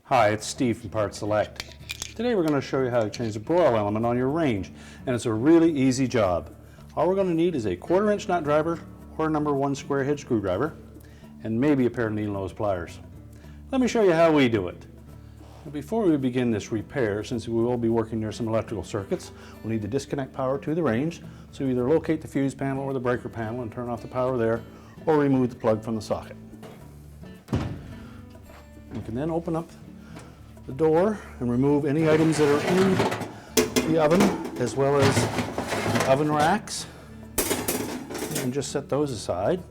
Hi, it's Steve from PartSelect. Today we're going to show you how to change the broil element on your range, and it's a really easy job. All we're going to need is a 1/4 inch nut driver or a number 1 square head screwdriver, and maybe a pair of needle nose pliers. Let me show you how we do it. Before we begin this repair, since we will be working near some electrical circuits, we'll need to disconnect power to the range, so either locate the fuse panel or the breaker panel and turn off the power there, or remove the plug from the socket. We can then open up the door and remove any items that are in the oven, as well as the oven racks, and just set those aside.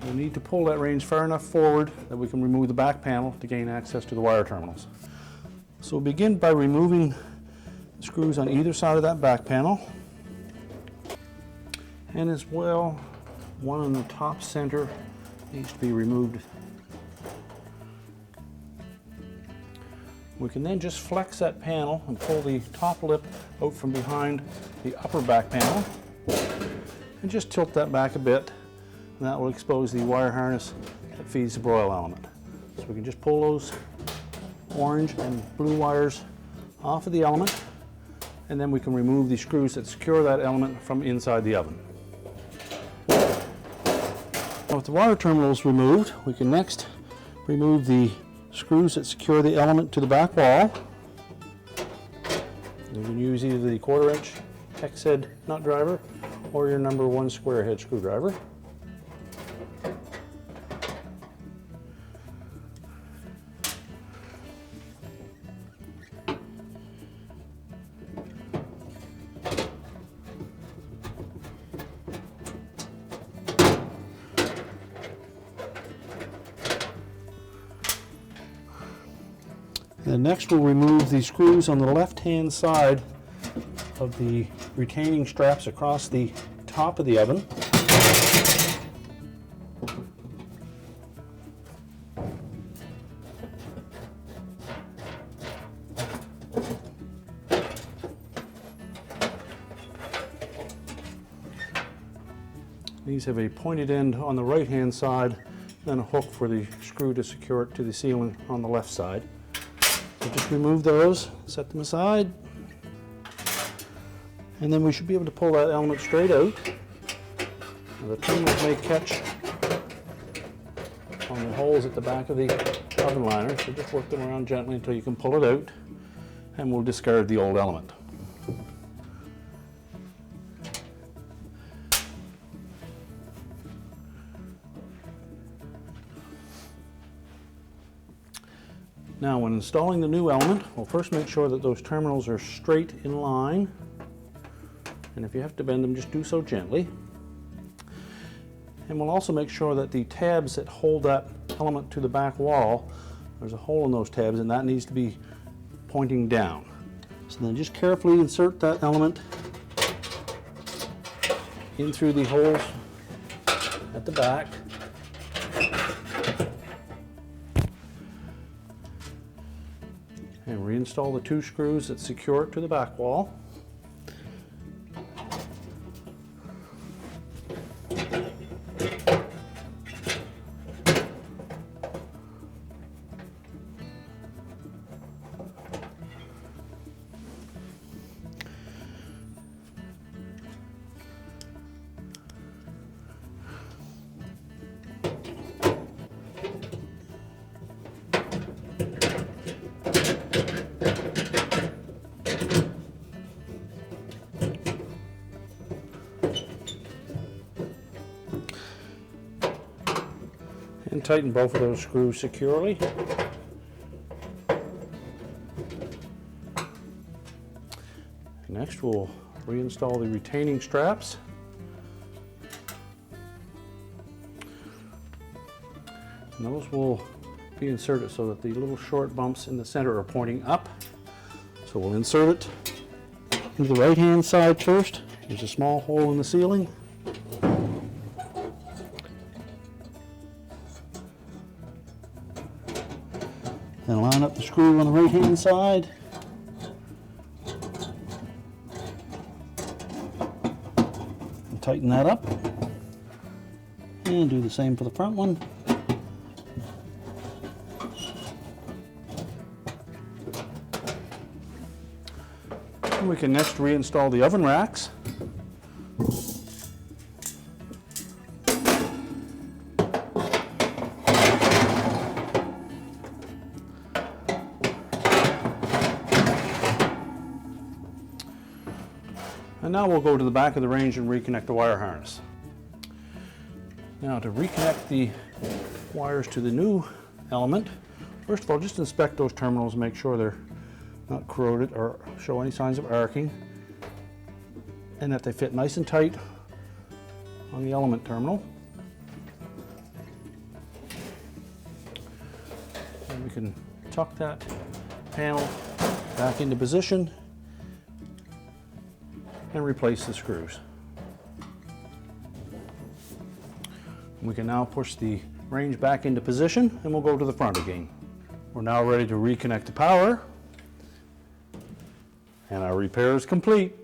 We'll need to pull that range far enough forward that we can remove the back panel to gain access to the wire terminals. So we'll begin by removing the screws on either side of that back panel, and as well one in the top center needs to be removed. We can then just flex that panel and pull the top lip out from behind the upper back panel and just tilt that back a bit, and that will expose the wire harness that feeds the broil element. So we can just pull those orange and blue wires off of the element, and then we can remove the screws that secure that element from inside the oven. Now with the wire terminals removed, we can next remove the screws that secure the element to the back wall. You can use either the 1/4 inch hex head nut driver or your number 1 square head screwdriver. And next we'll remove the screws on the left-hand side of the retaining straps across the top of the oven. These have a pointed end on the right-hand side, and a hook for the screw to secure it to the ceiling on the left side. So just remove those, set them aside, and then we should be able to pull that element straight out. Now the terminals may catch on the holes at the back of the oven liner, so just work them around gently until you can pull it out, and we'll discard the old element. Now when installing the new element, we'll first make sure that those terminals are straight in line, and if you have to bend them, just do so gently. And we'll also make sure that the tabs that hold that element to the back wall, there's a hole in those tabs, and that needs to be pointing down. So then just carefully insert that element in through the holes at the back. And reinstall the 2 screws that secure it to the back wall. And tighten both of those screws securely. Next we'll reinstall the retaining straps. And those will be inserted so that the little short bumps in the center are pointing up. So we'll insert it into the right-hand side first. There's a small hole in the ceiling. Then line up the screw on the right-hand side. And tighten that up. And do the same for the front one. And we can next reinstall the oven racks. And now we'll go to the back of the range and reconnect the wire harness. Now to reconnect the wires to the new element, first of all, just inspect those terminals, make sure they're not corroded or show any signs of arcing, and that they fit nice and tight on the element terminal. And we can tuck that panel back into position and replace the screws. We can now push the range back into position and we'll go to the front again. We're now ready to reconnect the power, and our repair is complete.